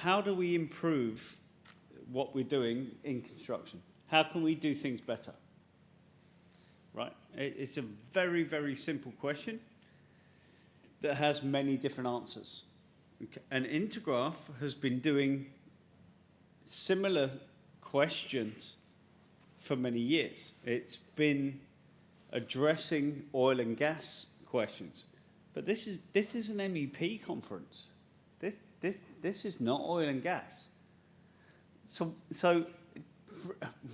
how do we improve what we're doing in construction? How can we do things better? Right? It's a very, very simple question that has many different answers. Okay. And Intergraph has been doing similar questions for many years. It's been addressing oil and gas questions. But this is an MEP conference. This is not oil and gas. So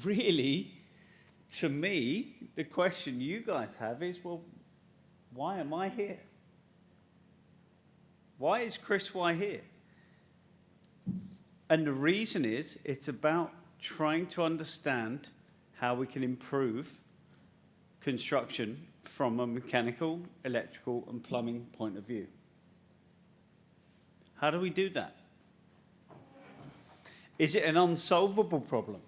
really, to me, the question you guys have is, well, why am I here? Why is Chris White here? And the reason is, it's about trying to understand how we can improve construction from a mechanical, electrical, and plumbing point of view. How do we do that? Is it an unsolvable problem?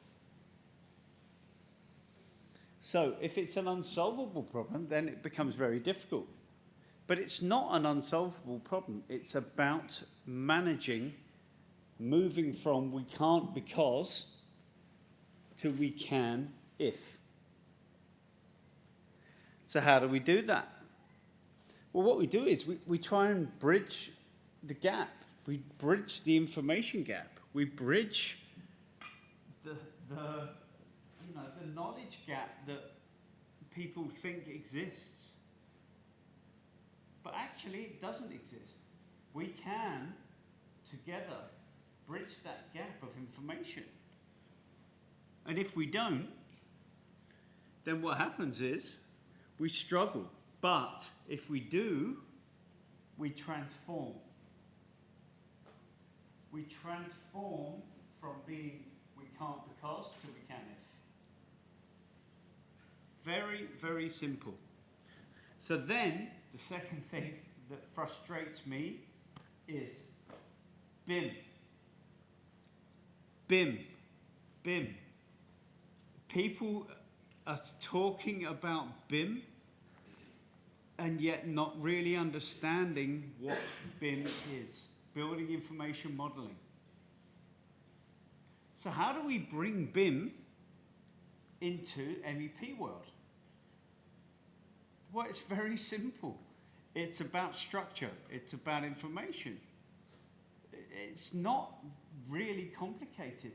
So if it's an unsolvable problem, then it becomes very difficult. But it's not an unsolvable problem. It's about managing, moving from we can't because to we can if. So how do we do that? Well, what we do is we try and bridge the gap. We bridge the information gap. We bridge the knowledge gap that people think exists. But actually, it doesn't exist. We can, together, bridge that gap of information. And if we don't, then what happens is we struggle. But if we do, we transform. We transform from being we can't because to we can if. Very, very simple. So then, the second thing that frustrates me is BIM. BIM. BIM. People are talking about BIM and yet not really understanding what BIM is, building information modeling. So how do we bring BIM into MEP world? Well, it's very simple. It's about structure. It's about information. It's not really complicated.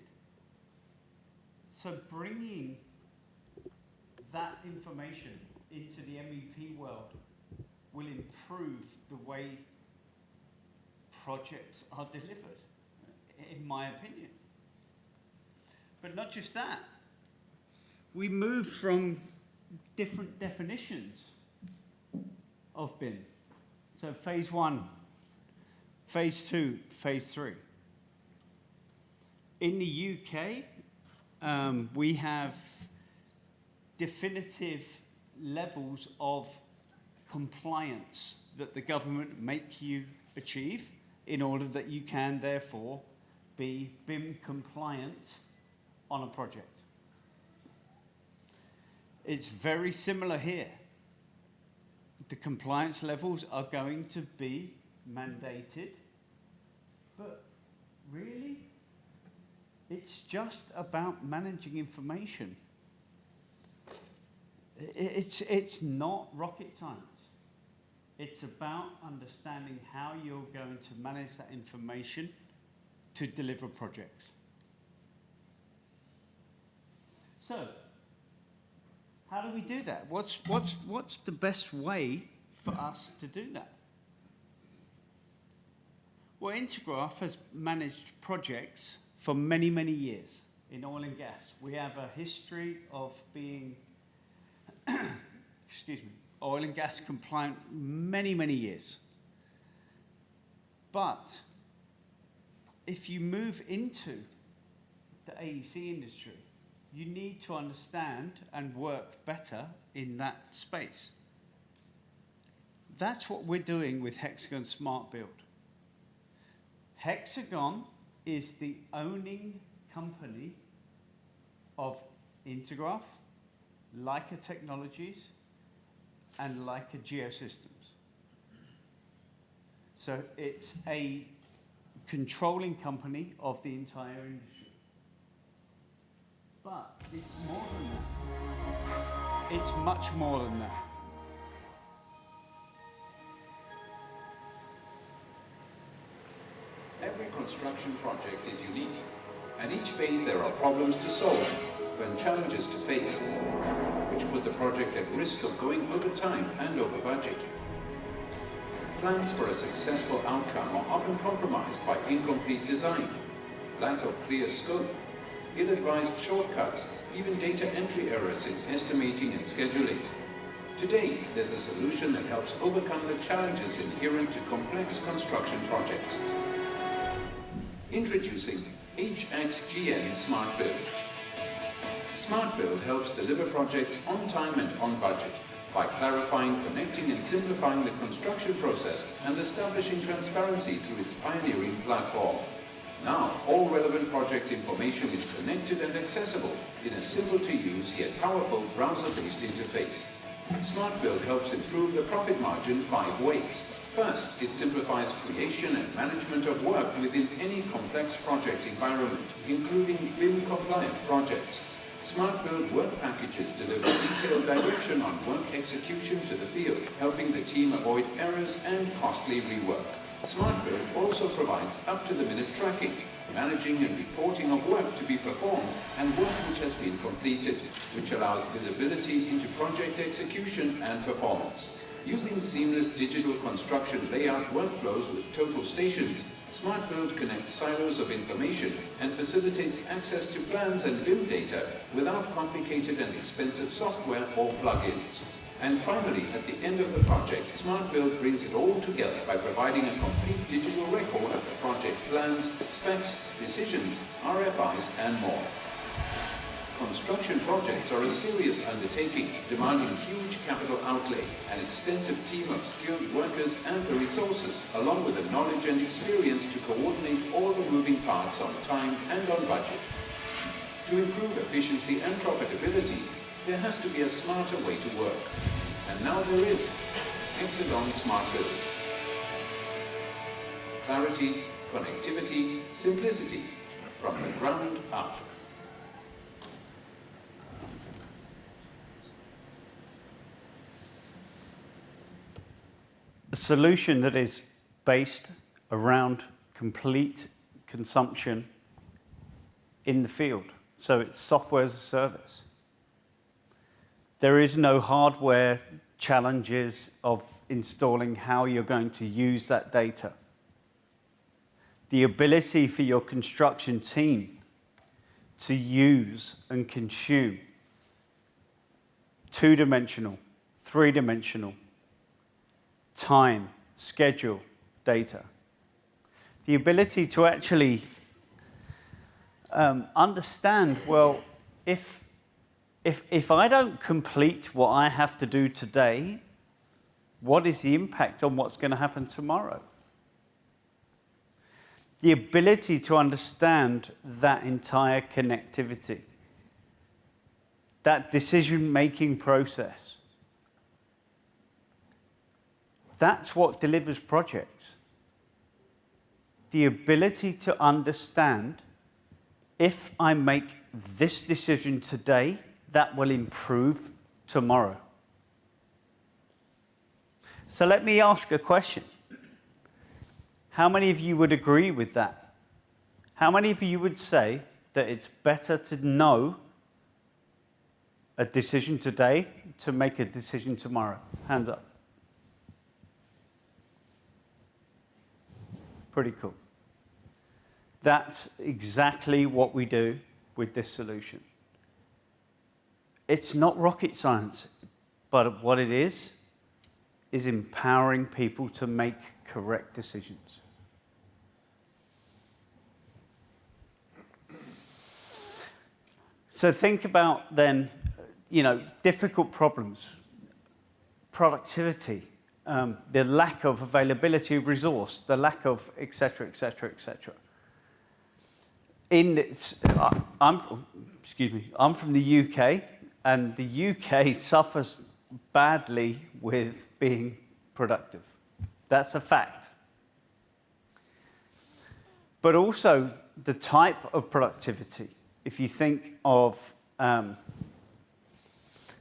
So bringing that information into the MEP world will improve the way projects are delivered, in my opinion. But not just that. We move from different definitions of BIM. So phase 1, phase 2, phase 3. In the UK, we have definitive levels of compliance that the government make you achieve in order that you can therefore be BIM compliant on a project. It's very similar here. The compliance levels are going to be mandated, but really, it's just about managing information. It's not rocket science. It's about understanding how you're going to manage that information to deliver projects. So, how do we do that? What's the best way for us to do that? Well, Intergraph has managed projects for many, many years in oil and gas. We have a history of being, oil and gas compliant many, many years. But if you move into the AEC industry, you need to understand and work better in that space. That's what we're doing with Hexagon Smart Build. Hexagon is the owning company of Intergraph, Leica Technologies, and Leica Geosystems. So it's a controlling company of the entire industry. But it's more than that. It's much more than that. Every construction project is unique. At each phase there are problems to solve and challenges to face, which put the project at risk of going over time and over budget. Plans for a successful outcome are often compromised by incomplete design, lack of clear scope, ill-advised shortcuts, even data entry errors in estimating and scheduling. Today, there's a solution that helps overcome the challenges inherent to complex construction projects. Introducing HXGN Smart Build. Smart Build helps deliver projects on time and on budget by clarifying, connecting and simplifying the construction process and establishing transparency through its pioneering platform. Now, all relevant project information is connected and accessible in a simple-to-use yet powerful browser-based interface. Smart Build helps improve the profit margin 5 ways. First, it simplifies creation and management of work within any complex project environment, including BIM-compliant projects. Smart Build work packages deliver detailed direction on work execution to the field, helping the team avoid errors and costly rework. Smart Build also provides up-to-the-minute tracking, managing and reporting of work to be performed and work which has been completed, which allows visibility into project execution and performance. Using seamless digital construction layout workflows with total stations, Smart Build connects silos of information and facilitates access to plans and BIM data without complicated and expensive software or plugins. And finally, at the end of the project, Smart Build brings it all together by providing a complete digital record of the project plans, specs, decisions, RFIs, and more. Construction projects are a serious undertaking, demanding huge capital outlay, an extensive team of skilled workers and the resources, along with the knowledge and experience to coordinate all the moving parts on time and on budget. To improve efficiency and profitability, there has to be a smarter way to work. And now there is. Hexagon Smart Build. Clarity, connectivity, simplicity, from the ground up. A solution that is based around complete consumption in the field. So it's software as a service. There is no hardware challenges of installing how you're going to use that data. The ability for your construction team to use and consume two-dimensional, three-dimensional, time, schedule data. The ability to actually understand, well, if I don't complete what I have to do today, what is the impact on what's going to happen tomorrow? The ability to understand that entire connectivity, that decision-making process. That's what delivers projects. The ability to understand, if I make this decision today, that will improve tomorrow. So let me ask a question. How many of you would agree with that? How many of you would say that it's better to know a decision today to make a decision tomorrow? Hands up. Pretty cool. That's exactly what we do with this solution. It's not rocket science, but what it is empowering people to make correct decisions. So think about then, difficult problems, productivity, the lack of availability of resource, the lack of et cetera, et cetera, et cetera. I'm from the UK, and the UK suffers badly with being productive. That's a fact. but also the type of productivity. If you think of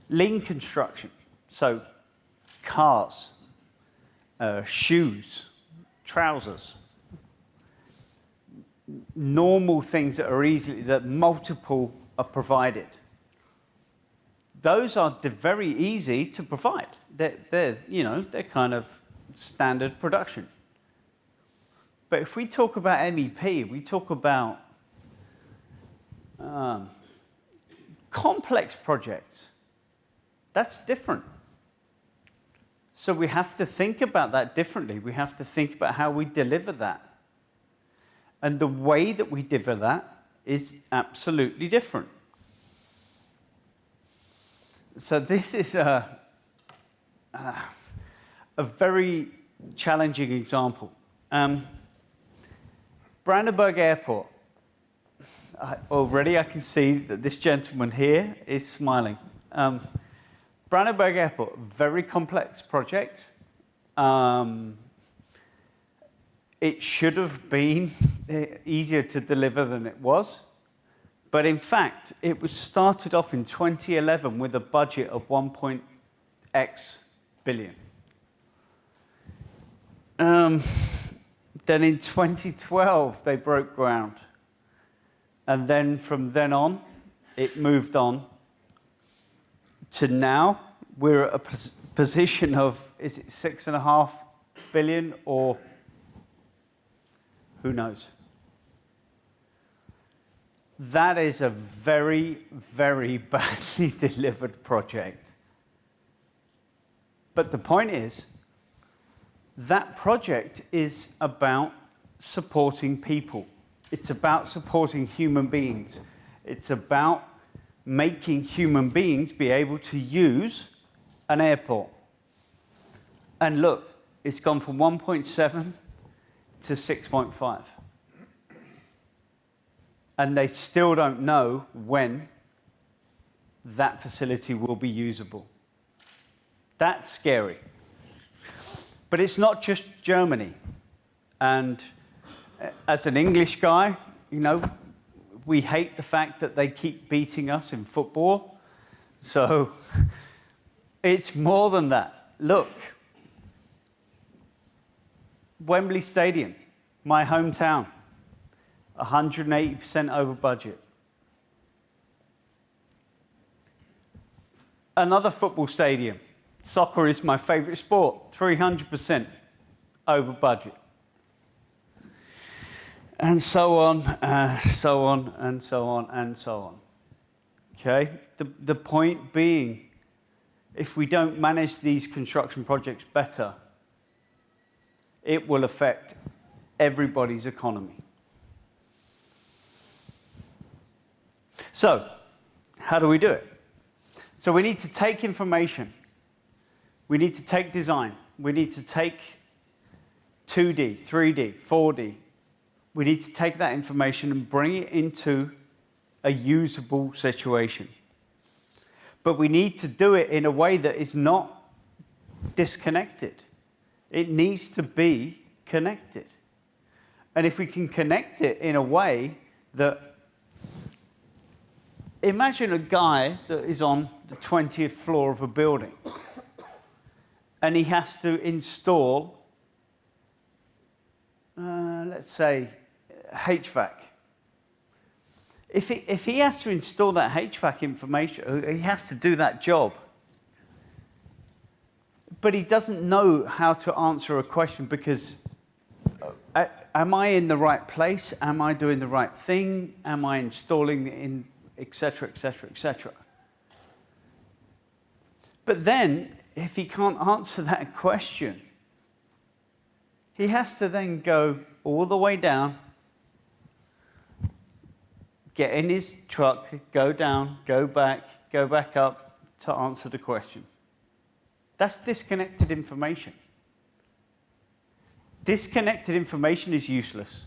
lean construction, so cars, shoes, trousers, normal things that multiple are provided. Those are very easy to provide. They're kind of standard production. But if we talk about MEP, we talk about complex projects. That's different. So we have to think about that differently. We have to think about how we deliver that. And the way that we deliver that is absolutely different. So this is a very challenging example. Brandenburg Airport. Already I can see that this gentleman here is smiling. Brandenburg Airport, very complex project. It should have been easier to deliver than it was. But in fact, it was started off in 2011 with a budget of 1.x billion. Then in 2012, they broke ground. And then from then on, it moved on to now. We're at a position of, is it 6.5 billion or who knows? That is a very, very badly delivered project. But the point is, that project is about supporting people. It's about supporting human beings. It's about making human beings be able to use an airport. And look, it's gone from 1.7 to 6.5. And they still don't know when that facility will be usable. That's scary. But it's not just Germany. And as an English guy, we hate the fact that they keep beating us in football. So it's more than that. Look, Wembley Stadium, my hometown, 180% over budget. Another football stadium, soccer is my favorite sport, 300% over budget. And so on, so on, and so on, and so on. Okay? The point being, if we don't manage these construction projects better, it will affect everybody's economy. So, how do we do it? So we need to take information. We need to take design. We need to take 2D, 3D, 4D. We need to take that information and bring it into a usable situation. But we need to do it in a way that is not disconnected. It needs to be connected. And if we can connect it in a way that, imagine a guy that is on the 20th floor of a building and he has to install, let's say, HVAC. If he has to install that HVAC information, he has to do that job. But he doesn't know how to answer a question because, am I in the right place? Am I doing the right thing? Am I installing in, etc., etc., etc. But then, if he can't answer that question, he has to then go all the way down, get in his truck, go down, go back up to answer the question. That's disconnected information. Disconnected information is useless.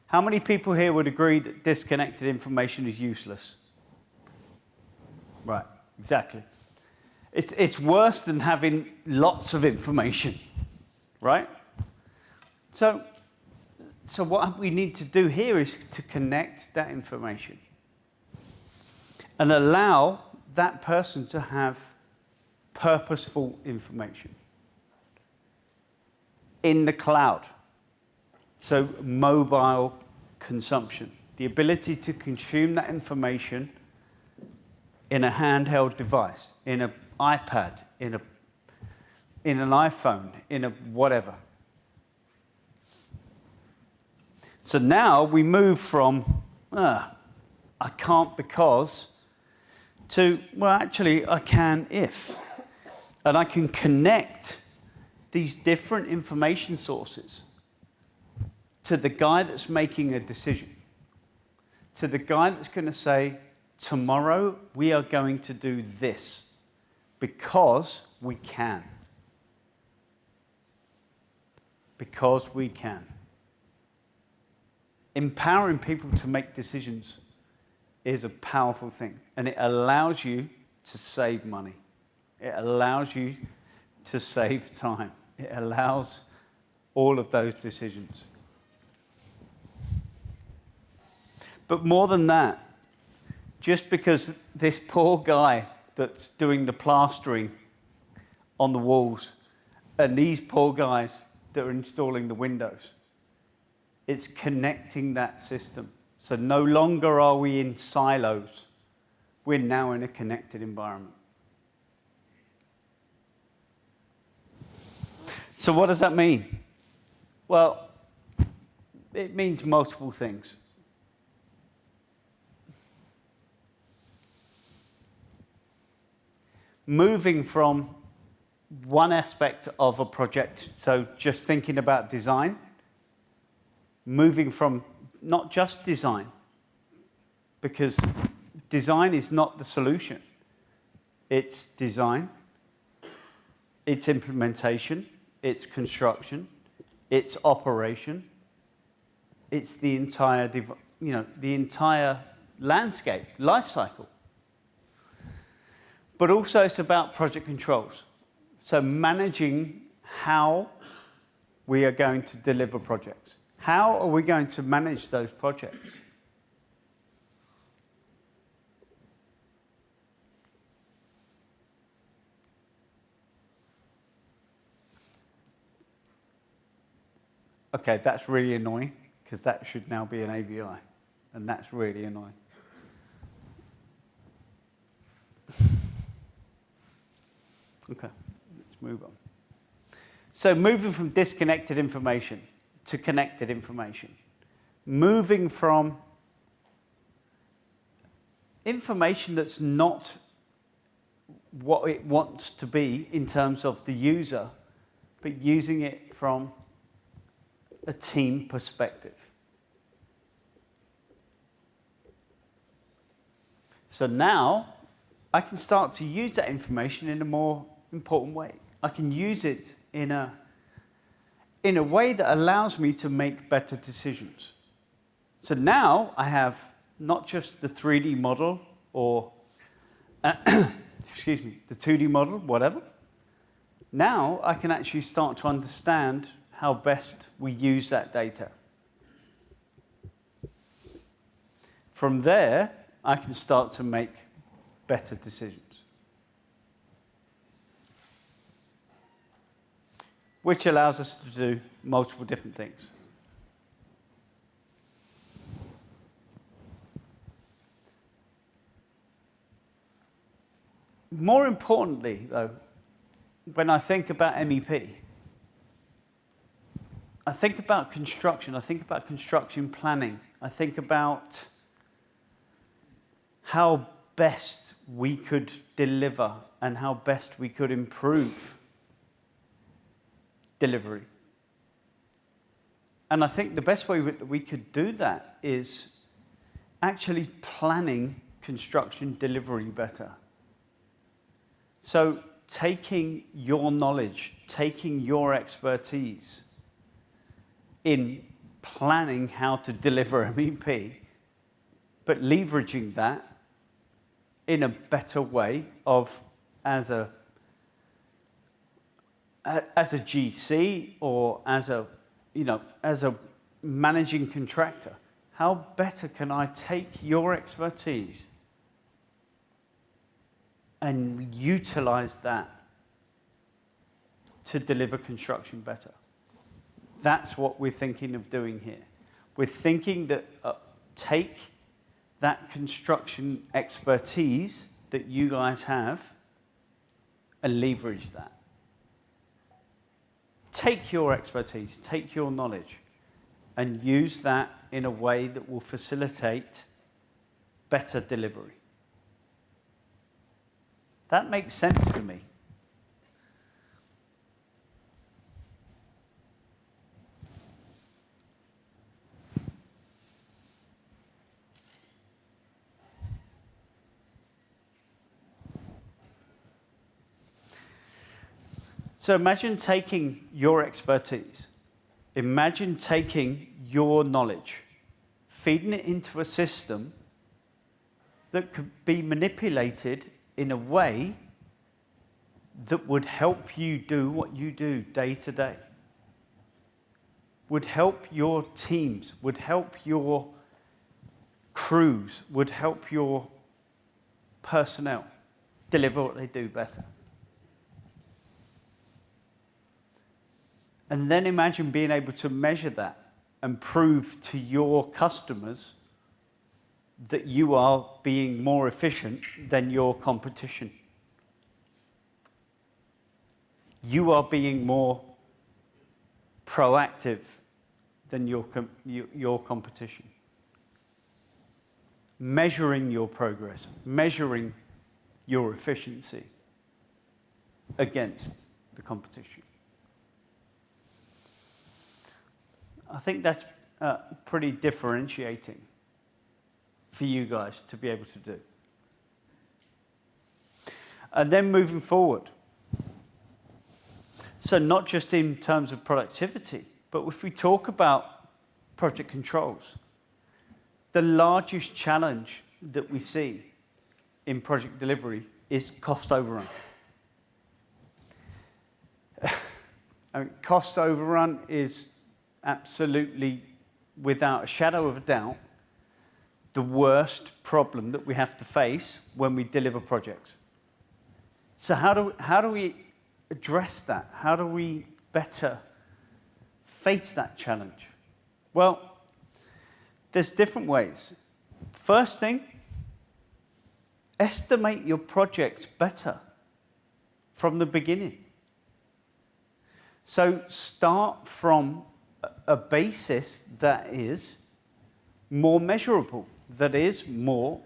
How many people here would agree that disconnected information is useless? Right, exactly. It's worse than having lots of information, right? So So what we need to do here is to connect that information and allow that person to have purposeful information in the cloud. So mobile consumption, the ability to consume that information in a handheld device, in an iPad, in an iPhone, in a whatever. So now we move from, I can't because, to, well, actually, I can if. And I can connect these different information sources to the guy that's making a decision, to the guy that's going to say, tomorrow we are going to do this because we can. Because we can. Empowering people to make decisions is a powerful thing, and it allows you to save money. It allows you to save time. It allows all of those decisions. But more than that, just because this poor guy that's doing the plastering on the walls and these poor guys that are installing the windows, it's connecting that system. So no longer are we in silos. We're now in a connected environment. So what does that mean? Well, it means multiple things. Moving from one aspect of a project, so just thinking about design, moving from not just design, because design is not the solution. It's design, it's implementation, it's construction, it's operation, it's the entire, the entire landscape, life cycle. But also it's about project controls. So managing how we are going to deliver projects. How are we going to manage those projects? Okay, that's really annoying, because that should now be an AVI, and that's really annoying. Okay, let's move on. So moving from disconnected information to connected information. Moving from information that's not what it wants to be in terms of the user, but using it from a team perspective. So now I can start to use that information in a more important way. I can use it in a way that allows me to make better decisions. So now I have not just the 3D model or, excuse me, the 2D model, whatever. Now I can actually start to understand how best we use that data. From there, I can start to make better decisions. Which allows us to do multiple different things. More importantly, though, when I think about MEP, I think about construction, I think about construction planning, I think about how best we could deliver and how best we could improve delivery. And I think the best way we could do that is actually planning construction delivery better. So taking your knowledge, taking your expertise in planning how to deliver MEP, but leveraging that in a better way of as a GC or as a managing contractor, how better can I take your expertise and utilize that to deliver construction better? That's what we're thinking of doing here. We're thinking that take that construction expertise that you guys have and leverage that. Take your expertise, take your knowledge, and use that in a way that will facilitate better delivery. That makes sense to me. So imagine taking your expertise, imagine taking your knowledge, feeding it into a system that could be manipulated in a way that would help you do what you do day to day, would help your teams, would help your crews, would help your personnel deliver what they do better. And then imagine being able to measure that and prove to your customers that you are being more efficient than your competition. You are being more proactive than your competition. Measuring your progress, measuring your efficiency against the competition. I think that's pretty differentiating for you guys to be able to do. And then moving forward. So not just in terms of productivity, but if we talk about project controls, the largest challenge that we see in project delivery is cost overrun. I mean, cost overrun is absolutely, without a shadow of a doubt, the worst problem that we have to face when we deliver projects. So how do we address that? How do we better face that challenge? Well, there's different ways. First thing, estimate your projects better from the beginning. So start from a basis that is more measurable, that is more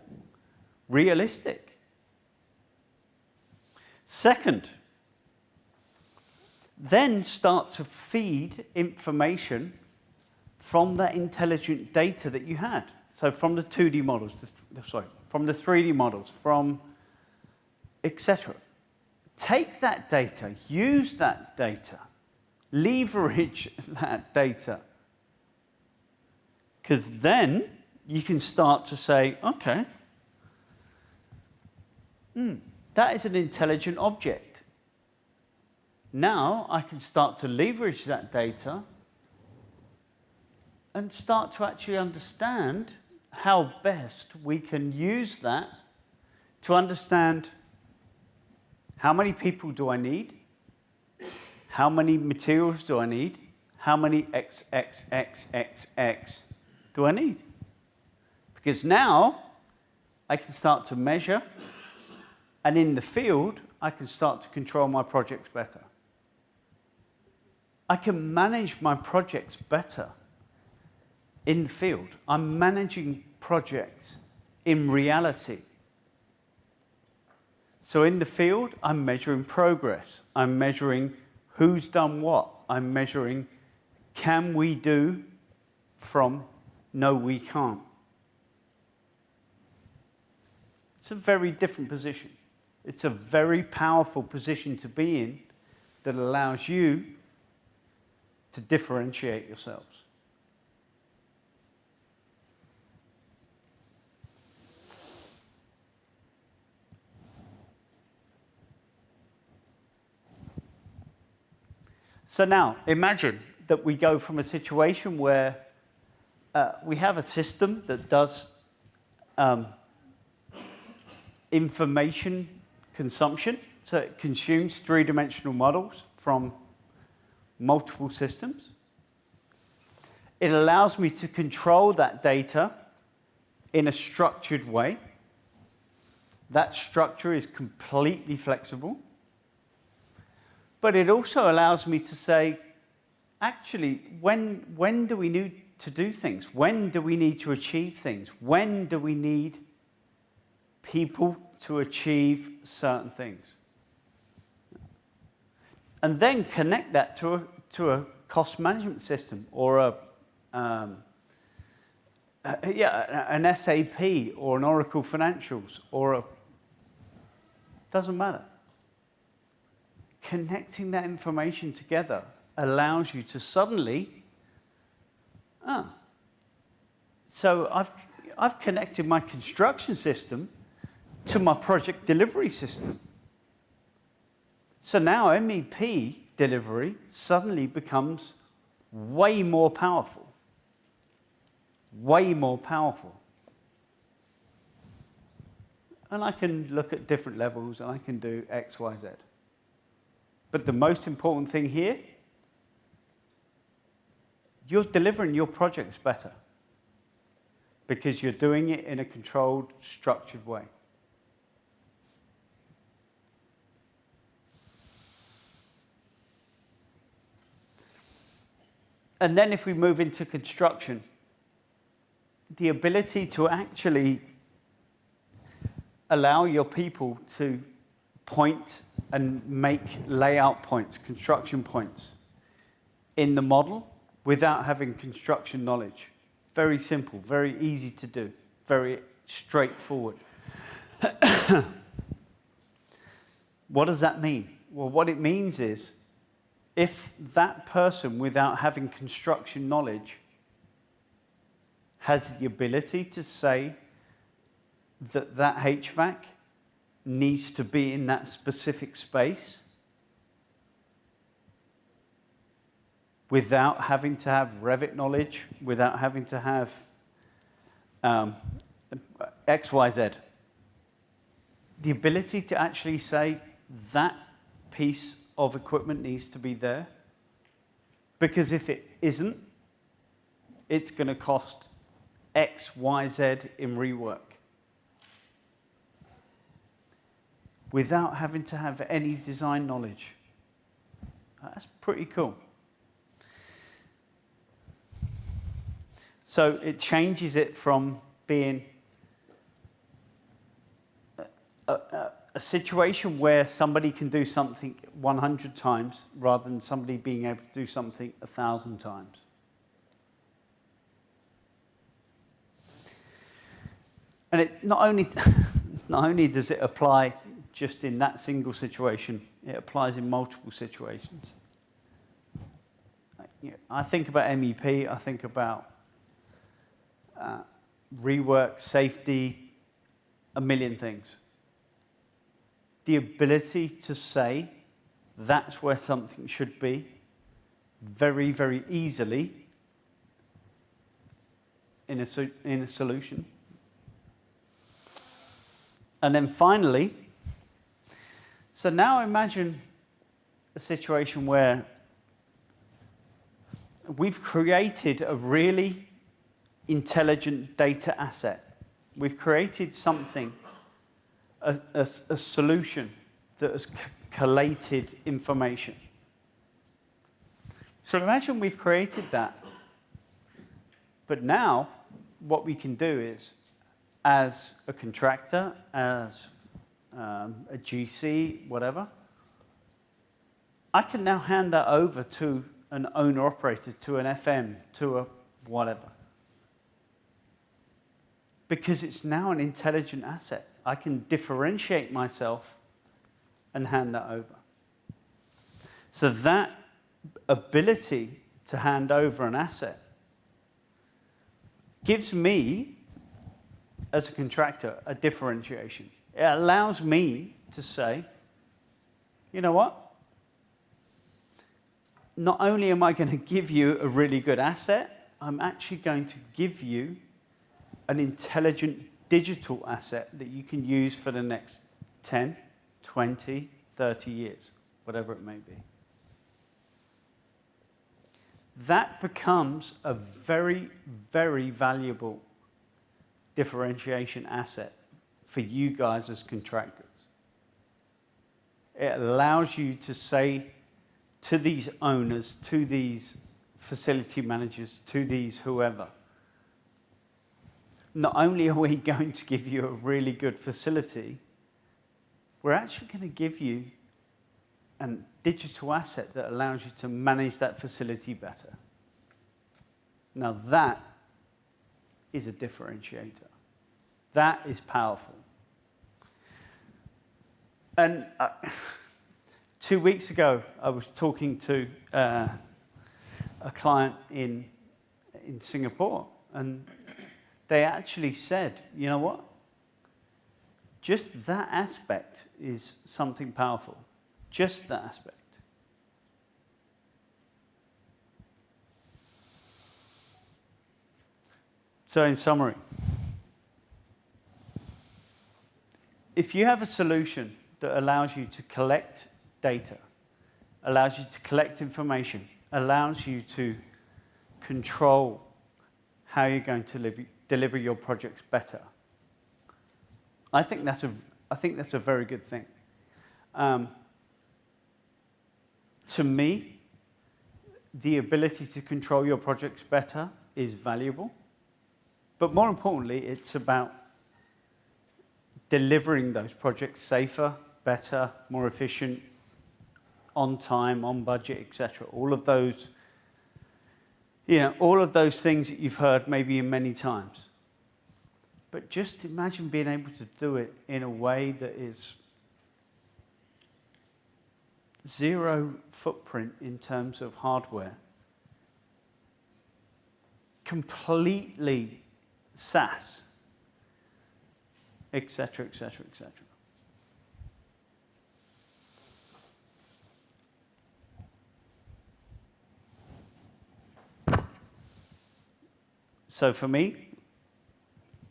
realistic. Second, then start to feed information from that intelligent data that you had. So from the 2D models, from the 3D models, from etc. Take that data, use that data, leverage that data. Because then you can start to say, okay, that is an intelligent object. Now I can start to leverage that data and start to actually understand how best we can use that to understand how many people do I need, how many materials do I need, how many XXXXX do I need? Because now I can start to measure, and in the field, I can start to control my projects better. I can manage my projects better in the field. I'm managing projects in reality. So in the field, I'm measuring progress. I'm measuring who's done what. I'm measuring, can we do from no, we can't. It's a very different position. It's a very powerful position to be in that allows you to differentiate yourselves. So now, imagine that we go from a situation where we have a system that does information consumption. So it consumes three-dimensional models from multiple systems. It allows me to control that data in a structured way. That structure is completely flexible. But it also allows me to say, actually, when do we need to do things? When do we need to achieve things? When do we need people to achieve certain things? And then connect that to a cost management system or an SAP or an Oracle Financials or doesn't matter. Connecting that information together allows you to suddenly, so I've connected my construction system to my project delivery system. So now MEP delivery suddenly becomes way more powerful. Way more powerful. And I can look at different levels and I can do X, Y, Z. But the most important thing here, you're delivering your projects better because you're doing it in a controlled, structured way. And then if we move into construction, the ability to actually allow your people to point and make layout points, construction points in the model without having construction knowledge. Very simple, very easy to do, very straightforward. What does that mean? Well, what it means is if that person without having construction knowledge has the ability to say that that HVAC needs to be in that specific space without having to have Revit knowledge, without having to have X, Y, Z. The ability to actually say that piece of equipment needs to be there, because if it isn't, it's going to cost X, Y, Z in rework. Without having to have any design knowledge. That's pretty cool. So it changes it from being a situation where somebody can do something 100 times rather than somebody being able to do something 1,000 times. And it not only does it apply just in that single situation, it applies in multiple situations. I think about MEP, I think about rework, safety, a million things. The ability to say that's where something should be very, very easily in a solution. And then finally, so now imagine a situation where we've created a really intelligent data asset. We've created something, a solution that has collated information. So imagine we've created that. But now, what we can do is, as a contractor, as a GC, whatever, I can now hand that over to an owner-operator, to an FM, to a whatever. Because it's now an intelligent asset. I can differentiate myself and hand that over. So that ability to hand over an asset gives me, as a contractor, a differentiation. It allows me to say, you know what? Not only am I going to give you a really good asset, I'm actually going to give you an intelligent digital asset that you can use for the next 10, 20, 30 years, whatever it may be. That becomes a very, very valuable differentiation asset for you guys as contractors. It allows you to say to these owners, to these facility managers, to these whoever, not only are we going to give you a really good facility, we're actually going to give you a digital asset that allows you to manage that facility better. Now that is a differentiator. That is powerful. And 2 weeks ago, I was talking to a client in Singapore, and they actually said, you know what? Just that aspect is something powerful. Just that aspect. So in summary, if you have a solution that allows you to collect data, allows you to collect information, allows you to control how you're going to deliver your projects better, I think that's a very good thing. To me, the ability to control your projects better is valuable. But more importantly, it's about delivering those projects safer, better, more efficient, on time, on budget, etc. All of those, all of those things that you've heard maybe many times. But just imagine being able to do it in a way that is zero footprint in terms of hardware, completely SaaS, etc., etc., etc. So for me,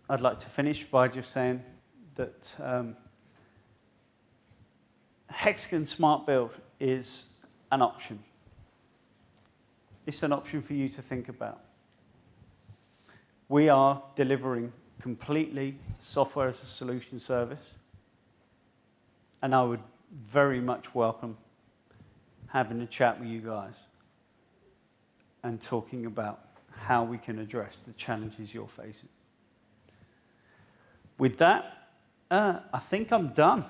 I'd like to finish by just saying that Hexagon Smart Build is an option. It's an option for you to think about. We are delivering completely software as a solution service, and I would very much welcome having a chat with you guys and talking about how we can address the challenges you're facing. With that, I think I'm done.